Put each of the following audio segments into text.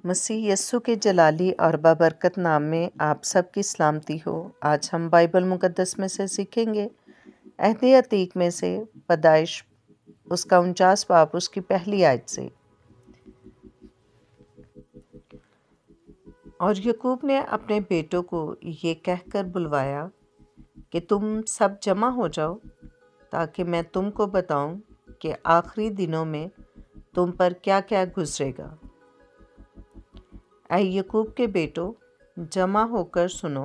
मसीह यस्सु के जलाली और बाबरकत नाम में आप सबकी सलामती हो। आज हम बाइबल मुक़द्दस में से सीखेंगे अहद अतीक में से पैदाइश उसका 49 बाब उसकी पहली आयत से। और यकूब ने अपने बेटों को ये कहकर बुलवाया कि तुम सब जमा हो जाओ, ताकि मैं तुमको बताऊं कि आखिरी दिनों में तुम पर क्या क्या गुजरेगा। ऐ यकूब के बेटो, जमा होकर सुनो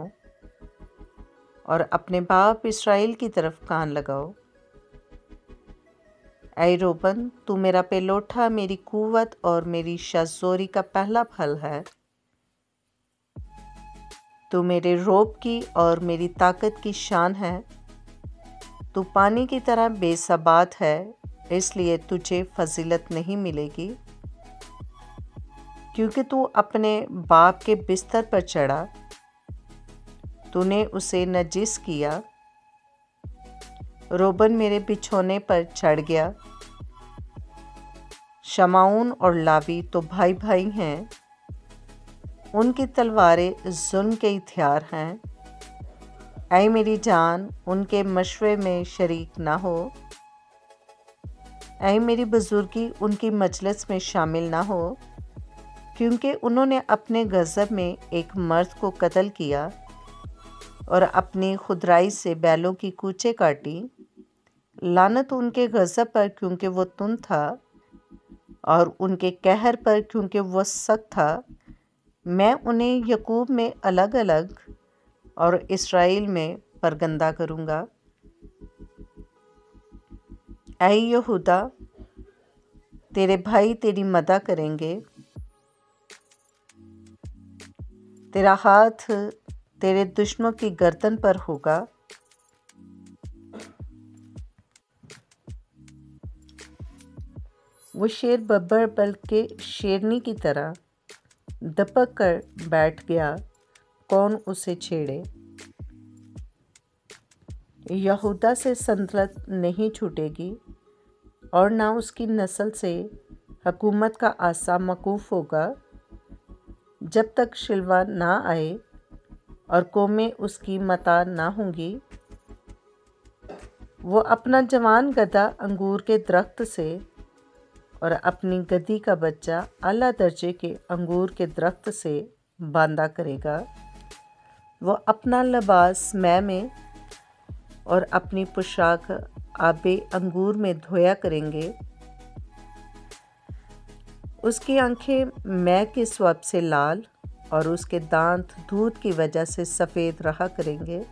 और अपने बाप इसराइल की तरफ कान लगाओ। ऐ रोबन, तू मेरा पेलोठा, मेरी कुव्वत और मेरी शाज़ोरी का पहला फल है। तू मेरे रोब की और मेरी ताकत की शान है। तू पानी की तरह बेसबात है, इसलिए तुझे फजीलत नहीं मिलेगी, क्योंकि तू अपने बाप के बिस्तर पर चढ़ा। तूने उसे नजिस किया। रोबन मेरे बिछौने पर चढ़ गया। शमाऊन और लावी तो भाई भाई हैं, उनकी तलवारें जुल्म के हथियार हैं। ऐ मेरी जान, उनके मशवरे में शरीक ना हो। ऐ मेरी बुजुर्गी, उनकी मजलिस में शामिल ना हो, क्योंकि उन्होंने अपने गज़ब में एक मर्द को कत्ल किया और अपनी खुदराई से बैलों की कूचें काटी। लानत उनके गज़ब पर, क्योंकि वो तुन था, और उनके कहर पर, क्योंकि वो सख्त था। मैं उन्हें यकूब में अलग अलग और इसराइल में परगंदा करूँगा। ऐ यहूदा, तेरे भाई तेरी मदद करेंगे। तेरा हाथ तेरे दुश्मनों की गर्दन पर होगा। वो शेर बब्बर बल्कि शेरनी की तरह दपक कर बैठ गया, कौन उसे छेड़े। यहूदा से सल्तनत नहीं छूटेगी और ना उसकी नस्ल से हुकूमत का आसा मौकूफ़ होगा, जब तक शिलवा ना आए और कौमें उसकी मता ना होंगी। वो अपना जवान गधा अंगूर के दरख्त से और अपनी गधी का बच्चा आला दर्जे के अंगूर के दरख्त से बांधा करेगा। वो अपना लिबास मैं में और अपनी पोशाक आबे अंगूर में धोया करेंगे। उसकी आंखें मैं के स्वप से लाल और उसके दांत दूध की वजह से सफ़ेद रहा करेंगे।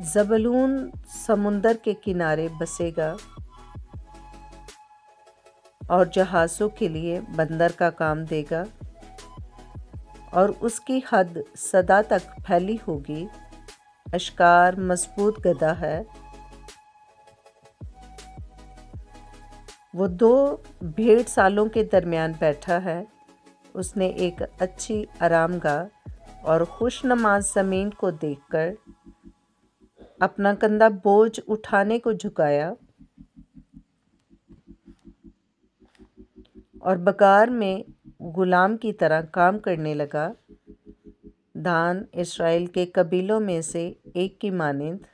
ज़बूलून समुंदर के किनारे बसेगा और जहाज़ों के लिए बंदर का काम देगा, और उसकी हद सदा तक फैली होगी। अश्कार मजबूत गधा है। वो 2 भेड़ सालों के दरमियान बैठा है। उसने एक अच्छी आरामगाह और खुशनुमा ज़मीन को देखकर अपना कंधा बोझ उठाने को झुकाया और बकार में गुलाम की तरह काम करने लगा। दान इस्राएल के कबीलों में से एक की मानिंद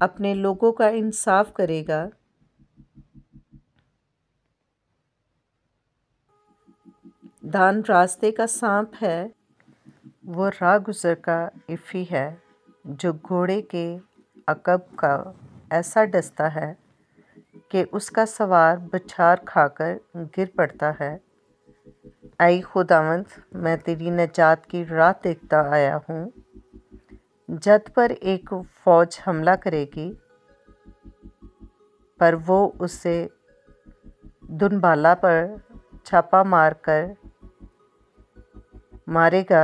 अपने लोगों का इंसाफ करेगा। दान रास्ते का सांप है, वो राह गुजर का इफ़ी है, जो घोड़े के अकब का ऐसा डसता है कि उसका सवार बछार खाकर गिर पड़ता है। ऐ खुदावंद, मैं तेरी नजात की राह देखता आया हूँ। जद पर एक फ़ौज हमला करेगी, पर वो उससे दुनबाला पर छापा मारकर मारेगा।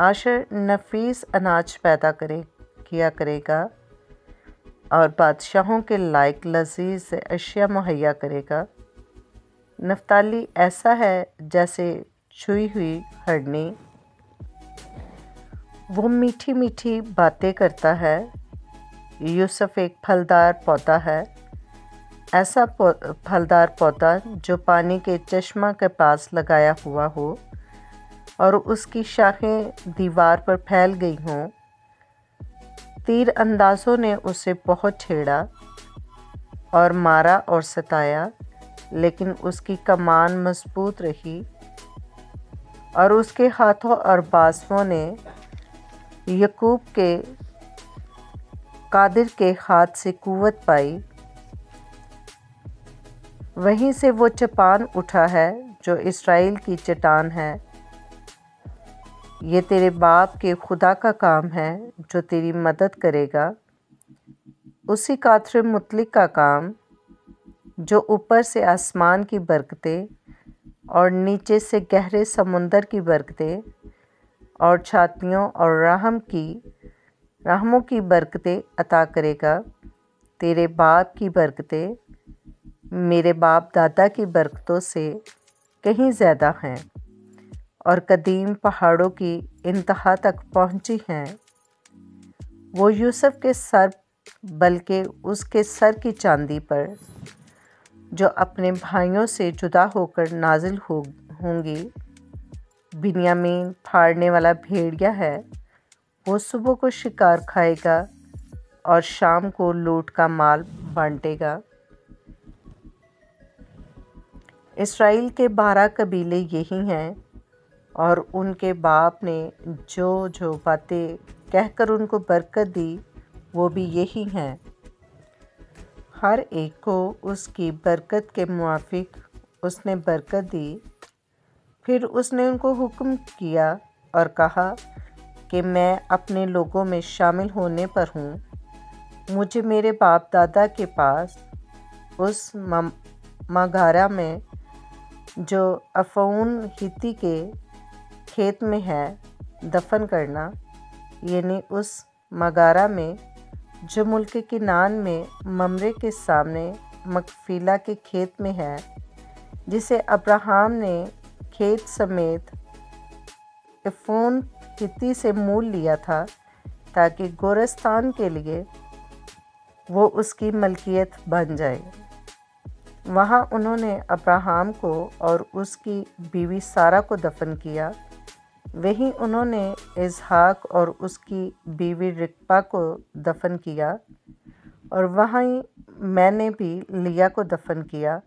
आशर नफीस अनाज पैदा किया करेगा और बादशाहों के लायक लजीज अशिया मुहैया करेगा। नफ्ताली ऐसा है जैसे छुई हुई हरनी, वो मीठी मीठी बातें करता है। यूसुफ एक फलदार पौधा है, ऐसा फलदार पौधा जो पानी के चश्मा के पास लगाया हुआ हो और उसकी शाखें दीवार पर फैल गई हों। तीर अंदाजों ने उसे बहुत छेड़ा और मारा और सताया, लेकिन उसकी कमान मजबूत रही और उसके हाथों और बाजुओं ने याकूब के कादिर के हाथ से कुव्वत पाई। वहीं से वो चट्टान उठा है जो इसराइल की चट्टान है। ये तेरे बाप के खुदा का काम है जो तेरी मदद करेगा, उसी कादिर मुतलक का काम जो ऊपर से आसमान की बरकतें और नीचे से गहरे समुंदर की बरकतें और छातियों और रहमों की बरकतें अता करेगा। तेरे बाप की बरकतें मेरे बाप दादा की बरकतों से कहीं ज़्यादा हैं और कदीम पहाड़ों की इंतहा तक पहुँची हैं। वो यूसुफ के सर बल्कि उसके सर की चांदी पर जो अपने भाइयों से जुदा होकर नाजिल होंगी। बिन्यामीन फाड़ने वाला भेड़िया है, वो सुबह को शिकार खाएगा और शाम को लूट का माल बांटेगा। इसराइल के 12 कबीले यही हैं और उनके बाप ने जो जो बातें कहकर उनको बरकत दी वो भी यही हैं। हर एक को उसकी बरकत के मुआफिक उसने बरकत दी। फिर उसने उनको हुक्म किया और कहा कि मैं अपने लोगों में शामिल होने पर हूँ। मुझे मेरे बाप दादा के पास उस मगारा में जो अफ़ऊन हित्ती के खेत में है दफन करना, यानी उस मगारा में जो मुल्क किनान में ममरे के सामने मकफीला के खेत में है, जिसे अब्राहम ने खेत समेत एफोन हित्ती से मोल लिया था ताकि गोरस्तान के लिए वो उसकी मलकियत बन जाए। वहाँ उन्होंने अब्राहम को और उसकी बीवी सारा को दफन किया। वहीं उन्होंने इसहाक और उसकी बीवी रिक्पा को दफन किया और वहीं मैंने भी लिया को दफन किया,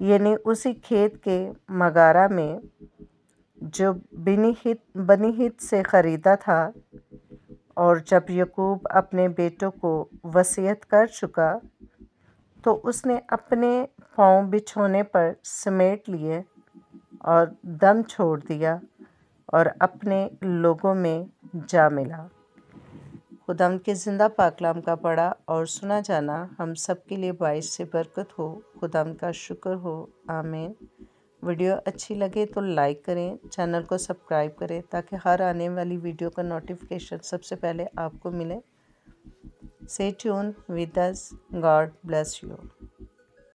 यानी उसी खेत के मगारा में जो बनी हित से ख़रीदा था। और जब याकूब अपने बेटों को वसीयत कर चुका तो उसने अपने पाँव बिछोने पर समेट लिए और दम छोड़ दिया और अपने लोगों में जा मिला। खुदाम के ज़िंदा पाकलाम का पढ़ा और सुना जाना हम सब के लिए बाइस से बरकत हो। खुदाम का शुक्र हो। आमीन। वीडियो अच्छी लगे तो लाइक करें, चैनल को सब्सक्राइब करें ताकि हर आने वाली वीडियो का नोटिफिकेशन सबसे पहले आपको मिले। Stay tune with us. God bless you.